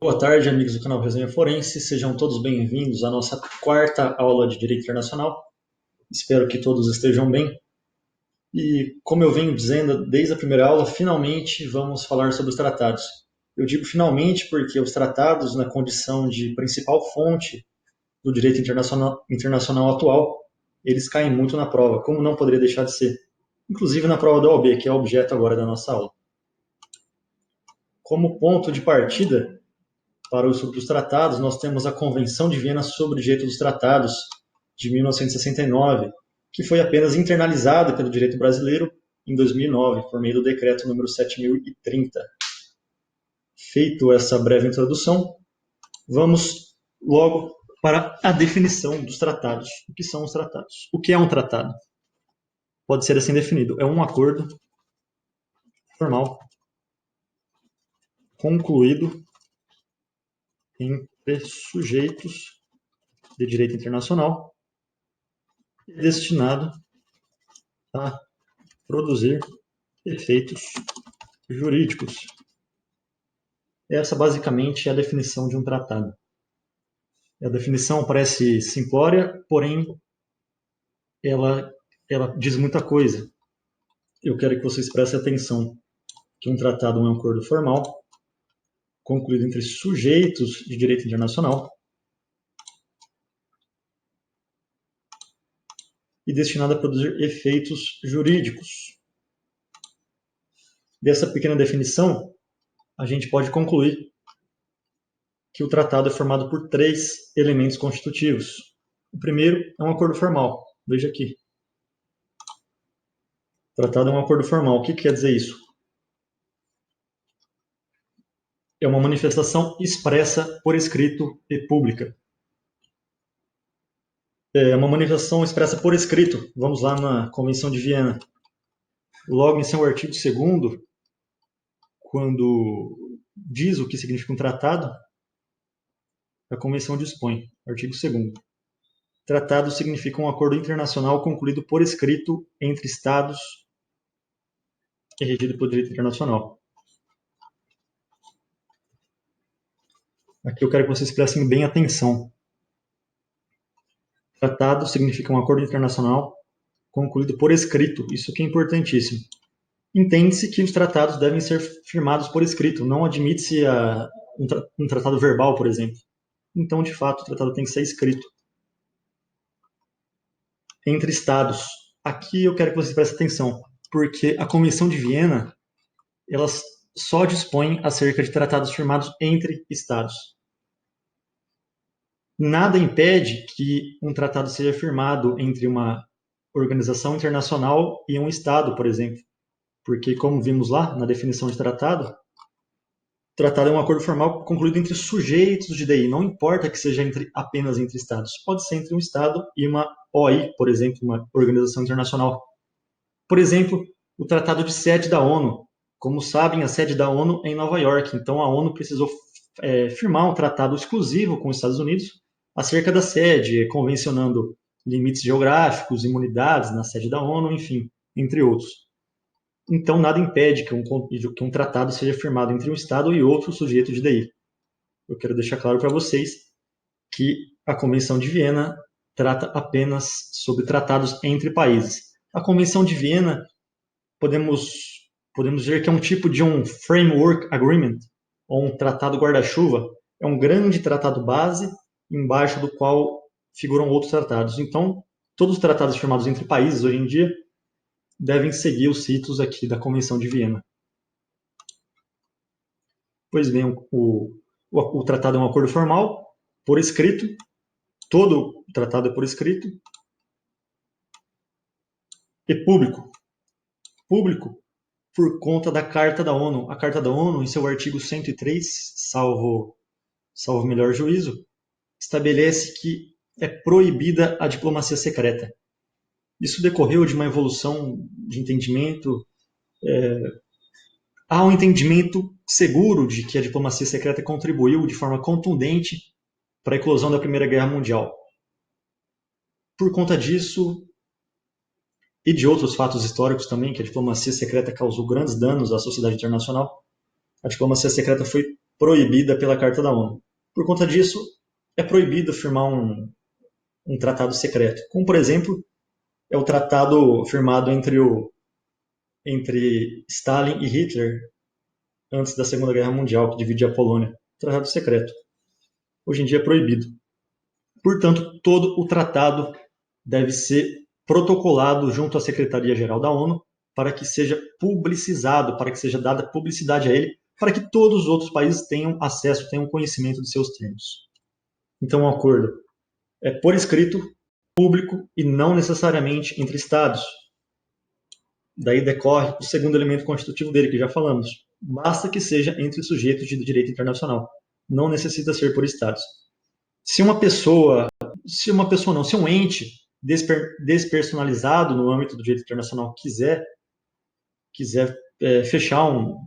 Boa tarde, amigos do canal Resenha Forense. Sejam todos bem-vindos à nossa quarta aula de Direito Internacional. Espero que todos estejam bem. E, como eu venho dizendo desde a primeira aula, finalmente vamos falar sobre os tratados. Eu digo finalmente porque os tratados, na condição de principal fonte do direito internacional atual, eles caem muito na prova, como não poderia deixar de ser. Inclusive na prova da OAB, que é o objeto agora da nossa aula. Como ponto de partida, para o estudo dos tratados, nós temos a Convenção de Viena sobre o Direito dos Tratados, de 1969, que foi apenas internalizada pelo direito brasileiro em 2009, por meio do decreto número 7030. Feito essa breve introdução, vamos logo para a definição dos tratados. O que são os tratados? O que é um tratado? Pode ser assim definido: é um acordo formal concluído entre sujeitos de direito internacional destinado a produzir efeitos jurídicos. Essa basicamente é a definição de um tratado. A definição parece simplória, porém ela diz muita coisa. Eu quero que vocês prestem atenção que um tratado é um acordo formal concluído entre sujeitos de direito internacional e destinado a produzir efeitos jurídicos. Dessa pequena definição, a gente pode concluir que o tratado é formado por três elementos constitutivos. O primeiro é um acordo formal. Veja aqui. O tratado é um acordo formal. O que quer dizer isso? É uma manifestação expressa por escrito e pública. É uma manifestação expressa por escrito. Vamos lá na Convenção de Viena. Logo em seu artigo 2º, quando diz o que significa um tratado, a Convenção dispõe, artigo 2º. Tratado significa um acordo internacional concluído por escrito entre Estados e regido pelo direito internacional. Aqui eu quero que vocês prestem bem atenção. Tratado significa um acordo internacional concluído por escrito. Isso que é importantíssimo. Entende-se que os tratados devem ser firmados por escrito. Não admite-se um tratado verbal, por exemplo. Então, de fato, o tratado tem que ser escrito. Entre Estados. Aqui eu quero que vocês prestem atenção, porque a Convenção de Viena, ela só dispõe acerca de tratados firmados entre Estados. Nada impede que um tratado seja firmado entre uma organização internacional e um Estado, por exemplo. Porque, como vimos lá na definição de tratado, tratado é um acordo formal concluído entre sujeitos de DI. Não importa que seja apenas entre Estados. Pode ser entre um Estado e uma OI, por exemplo, uma organização internacional. Por exemplo, o Tratado de Sede da ONU. Como sabem, a sede da ONU é em Nova York. Então, a ONU precisou firmar um tratado exclusivo com os Estados Unidos acerca da sede, convencionando limites geográficos, imunidades na sede da ONU, enfim, entre outros. Então, nada impede que um tratado seja firmado entre um Estado e outro sujeito de DI. Eu quero deixar claro para vocês que a Convenção de Viena trata apenas sobre tratados entre países. A Convenção de Viena, podemos dizer que é um tipo de um Framework Agreement, ou um tratado guarda-chuva. É um grande tratado base, embaixo do qual figuram outros tratados. Então, todos os tratados firmados entre países, hoje em dia, devem seguir os ritos aqui da Convenção de Viena. Pois bem, o tratado é um acordo formal, por escrito. Todo o tratado é por escrito. E público. Público por conta da Carta da ONU. A Carta da ONU, em seu artigo 103, salvo melhor juízo, estabelece que é proibida a diplomacia secreta. Isso decorreu de uma evolução de entendimento. Há um entendimento seguro de que a diplomacia secreta contribuiu de forma contundente para a eclosão da Primeira Guerra Mundial. Por conta disso, e de outros fatos históricos também, que a diplomacia secreta causou grandes danos à sociedade internacional, a diplomacia secreta foi proibida pela Carta da ONU. Por conta disso, é proibido firmar um tratado secreto, como, por exemplo, é o tratado firmado entre Stalin e Hitler antes da Segunda Guerra Mundial, que dividia a Polônia. Tratado secreto. Hoje em dia é proibido. Portanto, todo o tratado deve ser protocolado junto à Secretaria-Geral da ONU para que seja publicizado, para que seja dada publicidade a ele, para que todos os outros países tenham acesso, tenham conhecimento de seus termos. Então, o acordo é por escrito, público e não necessariamente entre Estados. Daí decorre o segundo elemento constitutivo dele, que já falamos. Basta que seja entre sujeitos de direito internacional. Não necessita ser por Estados. Se um ente despersonalizado no âmbito do direito internacional quiser fechar um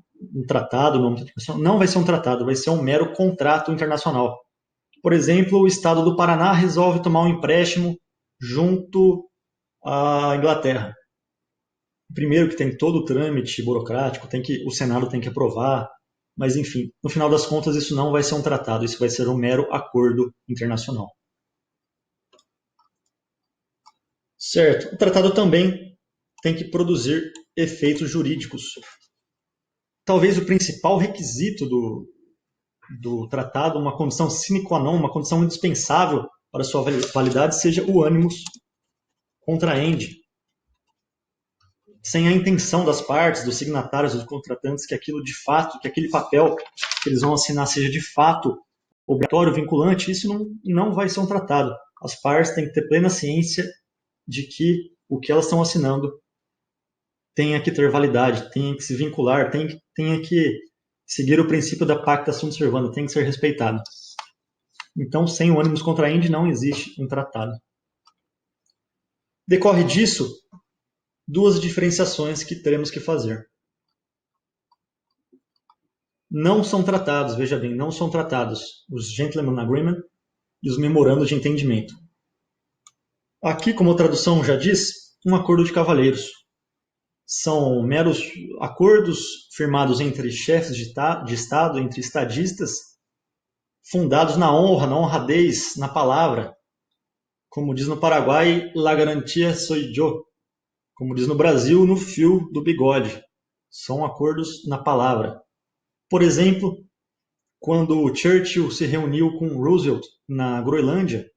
tratado no âmbito internacional, não vai ser um tratado, vai ser um mero contrato internacional. Por exemplo, o Estado do Paraná resolve tomar um empréstimo junto à Inglaterra. Primeiro que tem todo o trâmite burocrático, o Senado tem que aprovar, mas enfim, no final das contas isso não vai ser um tratado, isso vai ser um mero acordo internacional. Certo. O tratado também tem que produzir efeitos jurídicos. Talvez o principal requisito do tratado, uma condição sine qua non, uma condição indispensável para sua validade, seja o animus contraendi. Sem a intenção das partes, dos signatários, dos contratantes, que aquele papel que eles vão assinar seja de fato obrigatório, vinculante, isso não vai ser um tratado. As partes têm que ter plena ciência de que o que elas estão assinando tenha que ter validade, tenha que se vincular, tenha que seguir o princípio da pacta sunt servanda, tem que ser respeitado. Então, sem o animus contraendi, não existe um tratado. Decorre disso duas diferenciações que teremos que fazer. Não são tratados, veja bem, não são tratados os Gentleman Agreement e os memorandos de entendimento. Aqui, como a tradução já diz, um acordo de cavalheiros. São meros acordos firmados entre chefes de Estado, entre estadistas, fundados na honra, na honradez, na palavra. Como diz no Paraguai, la garantia soy yo. Como diz no Brasil, no fio do bigode. São acordos na palavra. Por exemplo, quando Churchill se reuniu com Roosevelt na Groenlândia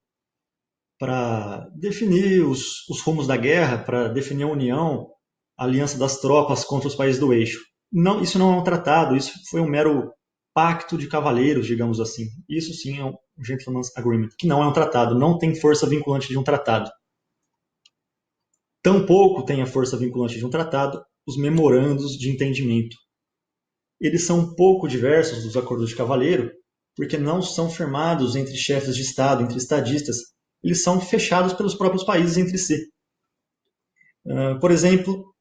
para definir os rumos da guerra, para definir a união, a aliança das tropas contra os países do eixo. Não, isso não é um tratado, isso foi um mero pacto de cavaleiros, digamos assim. Isso sim é um Gentleman's Agreement, que não é um tratado, não tem força vinculante de um tratado. Tampouco tem a força vinculante de um tratado os memorandos de entendimento. Eles são pouco diversos dos acordos de cavalheiro, porque não são firmados entre chefes de Estado, entre estadistas. Eles são fechados pelos próprios países entre si. Por exemplo,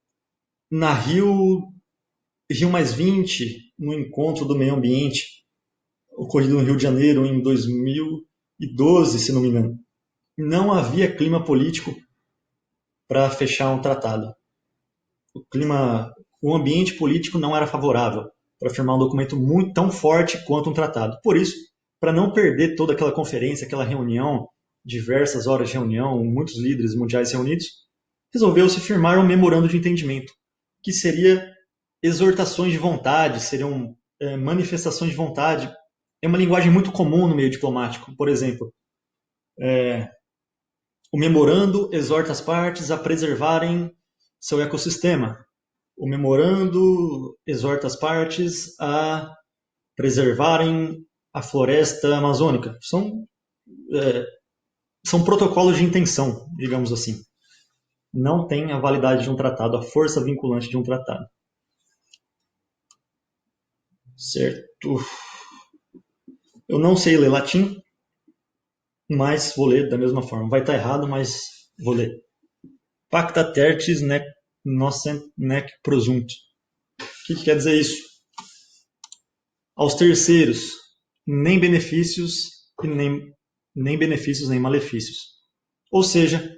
na Rio +20, no encontro do meio ambiente, ocorrido no Rio de Janeiro em 2012, se não me engano, não havia clima político para fechar um tratado. O ambiente político não era favorável para firmar um documento muito tão forte quanto um tratado. Por isso, para não perder toda aquela conferência, aquela reunião, diversas horas de reunião, muitos líderes mundiais reunidos, resolveu-se firmar um memorando de entendimento, que seria exortações de vontade, seriam manifestações de vontade. É uma linguagem muito comum no meio diplomático. Por exemplo, o memorando exorta as partes a preservarem seu ecossistema. O memorando exorta as partes a preservarem a floresta amazônica. São protocolos de intenção, digamos assim. Não tem a validade de um tratado, a força vinculante de um tratado. Certo. Eu não sei ler latim, mas vou ler da mesma forma. Vai estar errado, mas vou ler. Pacta tertis nocent nec prosunt. O que quer dizer isso? Aos terceiros, nem benefícios nem malefícios. Ou seja,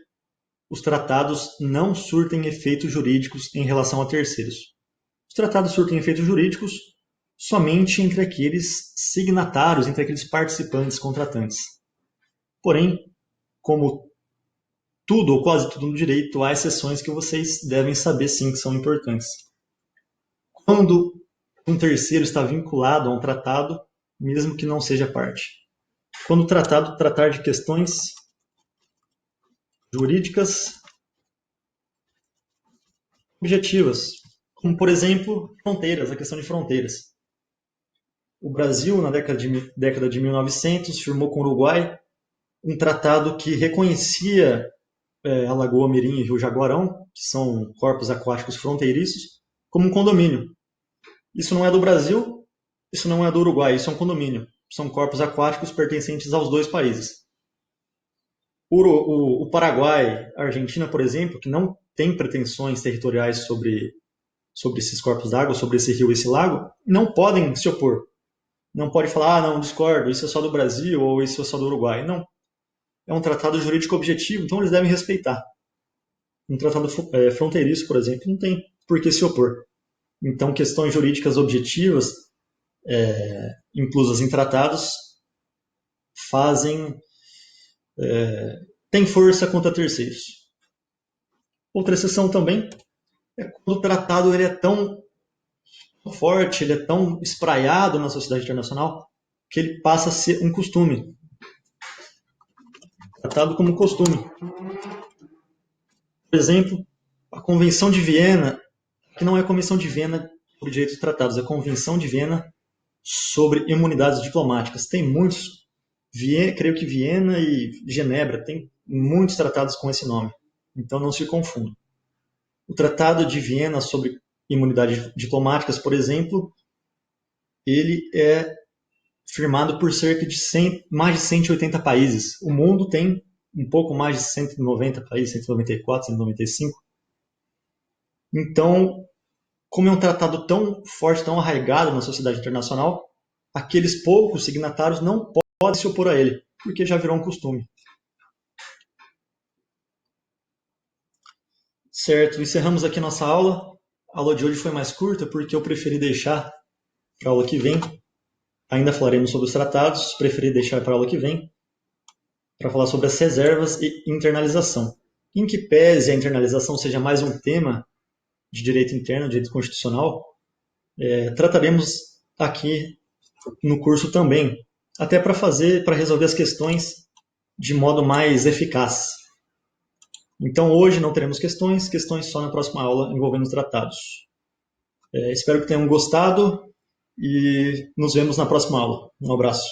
os tratados não surtem efeitos jurídicos em relação a terceiros. Os tratados surtem efeitos jurídicos somente entre aqueles signatários, entre aqueles participantes contratantes. Porém, como tudo ou quase tudo no direito, há exceções que vocês devem saber sim que são importantes. Quando um terceiro está vinculado a um tratado, mesmo que não seja parte. Quando o tratado tratar de questões jurídicas objetivas, como, por exemplo, fronteiras, a questão de fronteiras. O Brasil, na década de 1900, firmou com o Uruguai um tratado que reconhecia a Lagoa Mirim e Rio Jaguarão, que são corpos aquáticos fronteiriços, como um condomínio. Isso não é do Brasil, isso não é do Uruguai, isso é um condomínio. São corpos aquáticos pertencentes aos dois países. O Paraguai, a Argentina, por exemplo, que não tem pretensões territoriais sobre esses corpos d'água, sobre esse rio e esse lago, não podem se opor. Não pode falar, não, discordo, isso é só do Brasil ou isso é só do Uruguai. Não. É um tratado jurídico objetivo, então eles devem respeitar. Um tratado fronteiriço, por exemplo, não tem por que se opor. Então, questões jurídicas objetivas, inclusas em tratados, têm força contra terceiros. Outra exceção também é quando o tratado ele é tão forte, ele é tão espraiado na sociedade internacional, que ele passa a ser um costume. Tratado como costume. Por exemplo, a Convenção de Viena, que não é a Convenção de Viena sobre direitos tratados, é a Convenção de Viena sobre imunidades diplomáticas. Tem muitos, creio que Viena e Genebra, tem muitos tratados com esse nome. Então não se confunda. O Tratado de Viena sobre imunidades diplomáticas, por exemplo, ele é firmado por cerca de mais de 180 países. O mundo tem um pouco mais de 190 países, 194, 195. Então, como é um tratado tão forte, tão arraigado na sociedade internacional, aqueles poucos signatários não podem se opor a ele, porque já virou um costume. Certo, encerramos aqui nossa aula. A aula de hoje foi mais curta porque eu preferi deixar para a aula que vem. Ainda falaremos sobre os tratados, preferi deixar para a aula que vem para falar sobre as reservas e internalização. Em que pese a internalização seja mais um tema de direito interno, direito constitucional, trataremos aqui no curso também, até para resolver as questões de modo mais eficaz. Então hoje não teremos questões só na próxima aula envolvendo os tratados. Espero que tenham gostado e nos vemos na próxima aula. Um abraço.